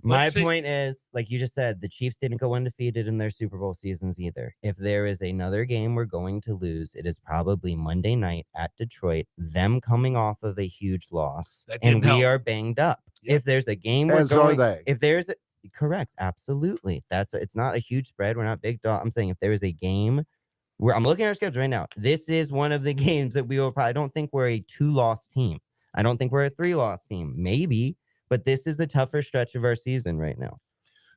My Let's see. point is, like you just said, the Chiefs didn't go undefeated in their Super Bowl seasons either. If there is another game we're going to lose, it is probably Monday night at Detroit, them coming off of a huge loss, That and didn't we help. are banged up. Yep. If there's a game we're as are going, they. if there's correct, absolutely. It's not a huge spread. We're not big dog. I'm saying if there is a game where I'm looking at our schedule right now, this is one of the games that we will probably. I don't think we're a 2-loss team. I don't think we're a 3-loss team. Maybe, but this is the tougher stretch of our season right now.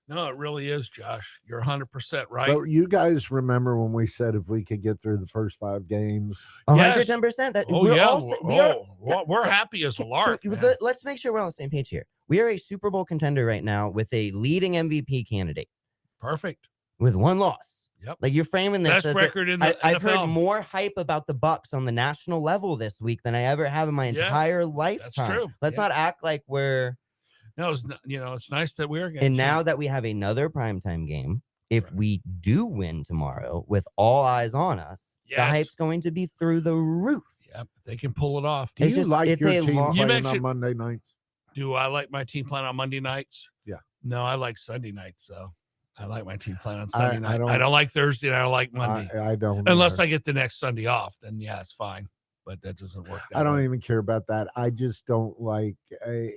No, it really is, Josh. You're 100% right. But you guys remember when we said if we could get through the first 5 games? 110%. That Oh we're yeah, all, we're happy as a lark. man. Let's make sure we're on the same page here. We are a Super Bowl contender right now with a leading MVP candidate Perfect. with 1 loss. Yep. Like you're framing this Best as record in the I've NFL. heard more hype about the Bucks on the national level this week than I ever have in my Yeah, entire lifetime. true. Let's Yeah. not act like we're. No, it's nice that we're getting. And now that we have another primetime game, if we do win tomorrow with all eyes on us, the Yes. hype's going to be through the roof. Yep, they can pull it off. Do It's you just- like it's your a team long- You playing on mentioned- Monday nights? Do I like my team playing on Monday nights? Yeah. No, I like Sunday nights, though. I like my team playing on I Sunday night. I don't like Thursday and I don't like Monday. I don't. Unless either. I get the next Sunday off, then yeah, it's fine. But that doesn't work. That I don't way. even care about that. I just don't like. I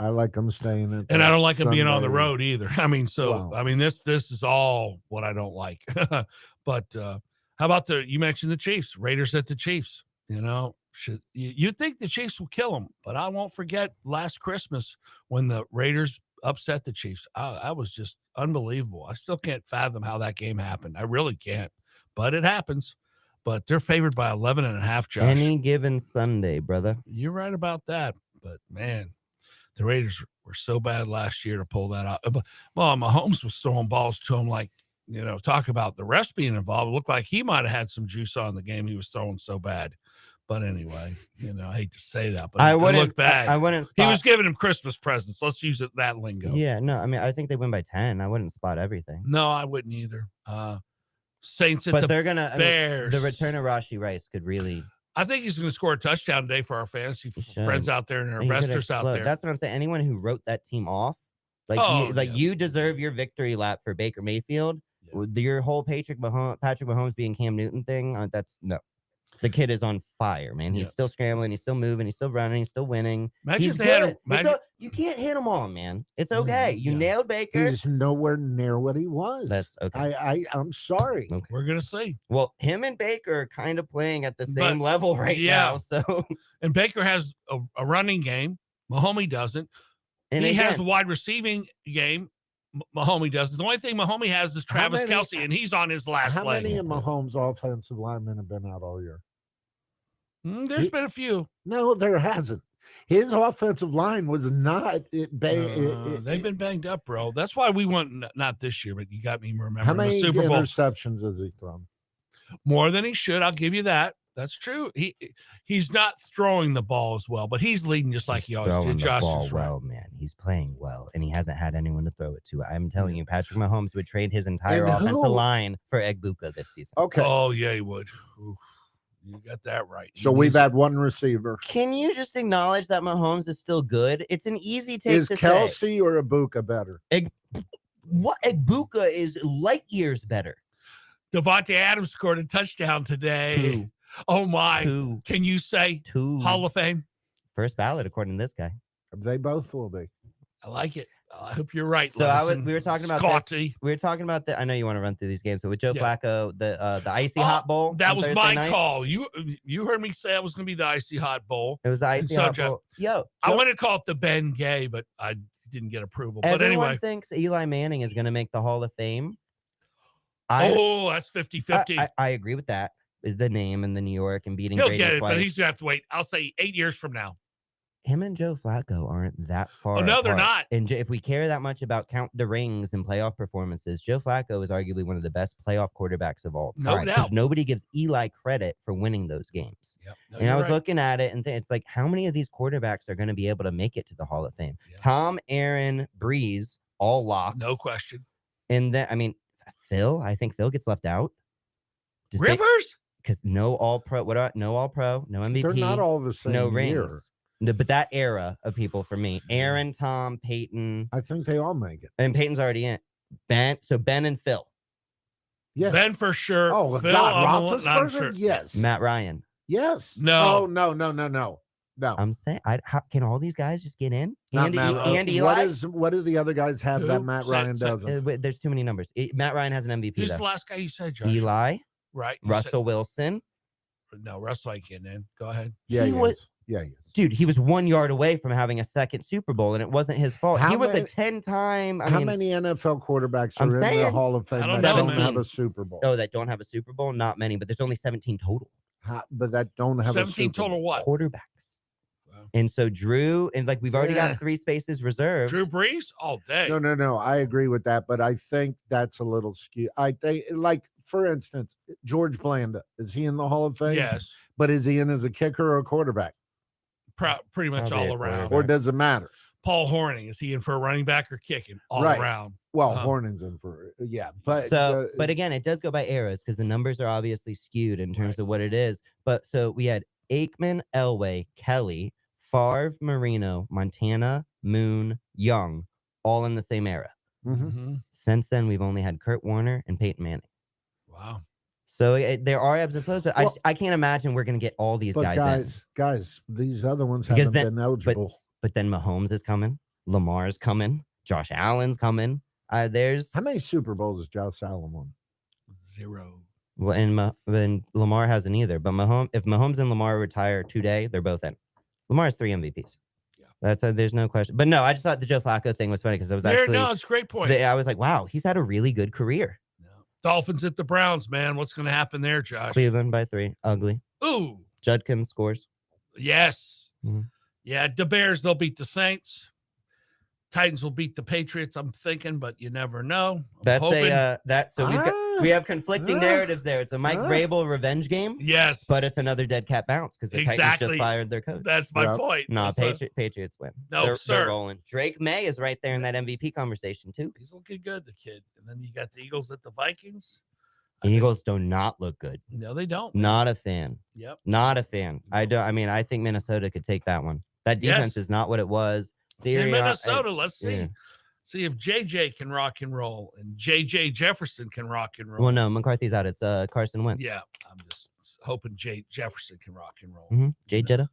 like them staying at. And I that don't like them being on the Sunday. road either. I mean, Wow. this is all what I don't like. But how about you mentioned the Chiefs, Raiders at the Chiefs? You know, you think the Chiefs will kill them, but I won't forget last Christmas when the Raiders upset the Chiefs. I was just unbelievable. I still can't fathom how that game happened. I really can't, but it happens. But they're favored by 11.5, Josh. Any given Sunday, brother. You're right about that. But man, the Raiders were so bad last year to pull that out. Well, Mahomes was throwing balls to him like, talk about the refs being involved. It looked like he might have had some juice on the game. He was throwing so bad. But anyway, I hate to say that, but it looked bad. I wouldn't. He Spot, was giving him Christmas presents. Let's use that lingo. Yeah, no, I mean, I think they win by 10. I wouldn't spot everything. No, I wouldn't either. Saints at But the they're gonna. Bears. The return of Rashee Rice could really. I think he's going to score a touchdown today for our fantasy should. friends out there and our he could investors out explode. there. That's what I'm saying. Anyone who wrote that team off, you deserve your victory lap for Baker Mayfield. Yeah. Your whole Patrick Mahomes being Cam Newton thing. That's no. The kid is on fire, man. He's still scrambling. He's still moving. He's still running. He's still winning. Imagine He's if they had good. You can't hit him all, man. It's okay. You nailed Baker. He's nowhere near what he was. That's okay. I'm sorry. Okay. We're going to see. Well, him and Baker are kind of playing at the same level right now. So, and Baker has a running game. Mahomes doesn't. and He again, has a wide receiving game. Mahomes does. The only thing Mahomes has is How Travis many- Kelce, and he's on his last How leg. many of Mahomes' offensive linemen have been out all year? There's been a few. No, there hasn't. His offensive line was not. They've been banged up, bro. That's why we won, not this year, but you got me remembering How the many Super Bowl. interceptions has he thrown? More than he should. I'll give you that. That's true. He's not throwing the ball as well, but he's leading just like he always throwing did. the Josh ball is right. well, man. He's playing well, and he hasn't had anyone to throw it to. I'm telling you, Patrick Mahomes would trade his entire And offensive who- line for Egbuka this season. Okay, Oh yeah, he would. Oof. You got that right. so we've had one receiver. Can you just acknowledge that Mahomes is still good? It's an easy take Is to say. Kelsey or Ibuka better? What Egbuka is light years better. Devontae Adams scored a touchdown today. Two. Oh my! Two. Can you say Hall of Fame? First ballot according to this guy. They both will be. I like it. I hope you're right. So Lenson. we were talking about Scotty. this. We were talking about the. I know you want to run through these games. So with Joe Yeah. Flacco, the icy Oh, hot bowl. That on was Thursday my night. call. You heard me say it was going to be the icy hot bowl. It was the icy so hot Joe- bowl. Yo, I Joe- want to call it the Ben Gay, but I didn't get approval. But everyone anyway, thinks Eli Manning is going to make the Hall of Fame. that's 50-50. I agree with that. Is the name and the New York and beating He'll Brady get it, twice. but he's going to have to wait. I'll say 8 years from now. Him and Joe Flacco aren't that far. Oh, no, they're apart. not. And if we care that much about count the rings and playoff performances, Joe Flacco is arguably one of the best playoff quarterbacks of all No time. 'cause doubt. nobody gives Eli credit for winning those games. Yep. No, And I you're was right. looking at it and it's like, how many of these quarterbacks are going to be able to make it to the Hall of Fame? Yeah. Tom, Aaron, Breeze, all locks. No question. And then, I mean, Phil, I think Phil gets left out. Rivers? Because no all pro, no all pro, no MVP. They're not all the same no year. rings. No, but that era of people for me, Aaron, Tom, Peyton, I think they all make it. and Peyton's already in. Ben and Phil, Yeah. Ben for sure. Oh Phil, God, I'm not Roethlisberger. sure. Yes. Matt Ryan. Yes. No. Oh no. I'm saying, how can all these guys just get in? Not And, Matt Ryan. and Eli. What do the other guys have that Who? Matt Say- Ryan say- doesn't? Wait, there's too many numbers. Matt Ryan has an MVP Who's though. the last guy you said, Josh? Eli, Right. You Russell Wilson. said- no, Russell ain't getting in. Go ahead. Yeah, he he was- is. Yeah, he is. Dude, he was 1 yard away from having a second Super Bowl, and it wasn't his fault. How He was many- a 10-time. How many NFL quarterbacks I'm are in the saying- Hall of Fame I don't that know, don't man. have a Super Bowl? Oh, that don't have a Super Bowl? Not many, but there's only 17 total But that don't have 17 a Super total Bowl. what? quarterbacks. Wow. And so Drew, and like we've already Yeah. got 3 spaces reserved. Drew Brees? All day. No. I agree with that, but I think that's a little skewed. I think, like, for instance, George Blanda, is he in the Hall of Fame? Yes. But is he in as a kicker or a quarterback? Pretty much Probably all a around. quarterback. Or does it matter? Paul Horning, is he in for a running back or kicking? All Right. around. Well, Uh-huh. Horning's in for but So, but again, it does go by eras because the numbers are obviously skewed in terms Right. of what it is. But so we had Aikman, Elway, Kelly, Favre, Marino, Montana, Moon, Young, all in the same era. Mhm. Mhm. Since then, we've only had Kurt Warner and Peyton Manning. Wow. So there are ebbs and flows, but Well- I can't imagine we're going to get all these But guys in. guys, these other ones Because haven't then- been eligible. But then Mahomes is coming, Lamar's coming, Josh Allen's coming. There's How many Super Bowls has Josh Allen won? 0. well, and Lamar hasn't either. But if Mahomes and Lamar retire today, they're both in. Lamar has 3 MVPs. Yeah. That's there's no question. But no, I just thought the Joe Flacco thing was funny because I was There, actually no, it's a great point. I was like, wow, he's had a really good career. No. Dolphins at the Browns, man. What's going to happen there, Josh? Cleveland by 3, ugly. Ooh, Judkins scores. yes. Mhm. Yeah, the Bears, they'll beat the Saints. Titans will beat the Patriots, I'm thinking, but you never know. I'm That's hoping. so we have conflicting Ah. narratives there. It's a Mike Ah. Vrabel revenge game, Yes, but it's another dead cat bounce because the Titans Exactly. just fired their coach. that's my Yep. point. No, That's Patriots win. No, they're sir. rolling. Drake May is right there in that MVP conversation too. he's looking good, the kid. And then you got the Eagles at the Vikings. Eagles do not look good. No, they don't. Not a fan. Yep. Not a fan. I think Minnesota could take that one. That defense Yes. is not what it was. See Syria, Minnesota. it's- Let's see. yeah. See if JJ can rock and roll and JJ Jefferson can rock and roll. Well, no, McCarthy's out. It's Carson Wentz. Yeah, I'm just hoping Jay Jefferson can rock and roll. Jay Jetta.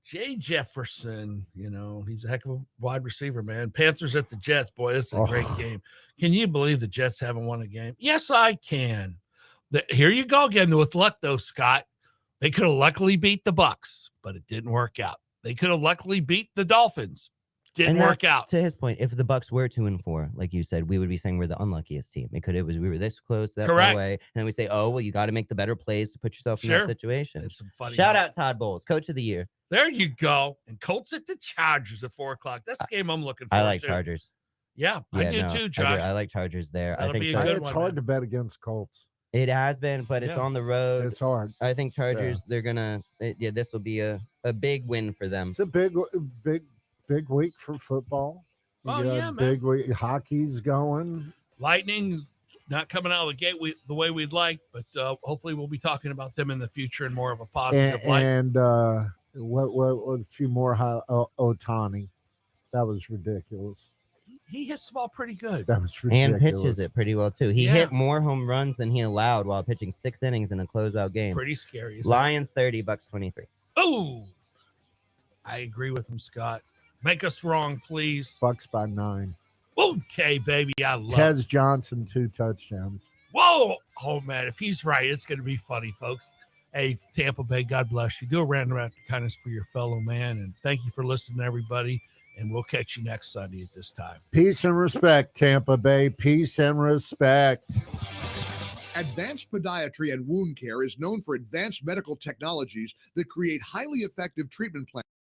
Jay Jefferson, he's a heck of a wide receiver, man. Panthers at the Jets, boy, this is a great Oh. game. Can you believe the Jets haven't won a game? Yes, I can. Here you go again with luck, though, Scott. They could have luckily beat the Bucks, but it didn't work out. They could have luckily beat the Dolphins. Didn't And work that's, out. To his point, if the Bucks were 2-4, like you said, we would be saying we're the unluckiest team. We were this close that far Correct. away, and then we say, oh well, you got to make the better plays to put yourself in Sure. that situation. It's some funny. Shout out Todd Bowles, Coach of the Year. There you go. And Colts at the Chargers at 4:00. That's the game I'm looking for. I like too. Chargers. Yeah, I do too, Josh. I like Chargers there. That'll I think be a I- good it's one, hard man. to bet against Colts. it has been, but it's Yeah. on the road. It's hard. I think Chargers. They're gonna. This will be a big win for them. It's a big week for football. You Oh, got yeah, man. big week. Hockey's going. Lightning not coming out of the gate the way we'd like, but hopefully we'll be talking about them in the future in more of a positive light. And what a few more Otani. That was ridiculous. He hits the ball pretty good. That was And ridiculous. pitches it pretty well too. He Yeah. hit more home runs than he allowed while pitching 6 innings in a closeout game. Pretty scary. isn't it? Lions 30, Bucks 23. Oh, I agree with him, Scott. Make us wrong, please. Bucks by 9. Okay, baby. I love it. Tez Johnson 2 touchdowns. Whoa. Oh, man. If he's right, it's going to be funny, folks. Hey, Tampa Bay, God bless you. Do a random act of kindness for your fellow man. And thank you for listening, everybody. And we'll catch you next Sunday at this time. Peace and respect, Tampa Bay. Peace and respect. Advanced Podiatry and Wound Care is known for advanced medical technologies that create highly effective treatment plans.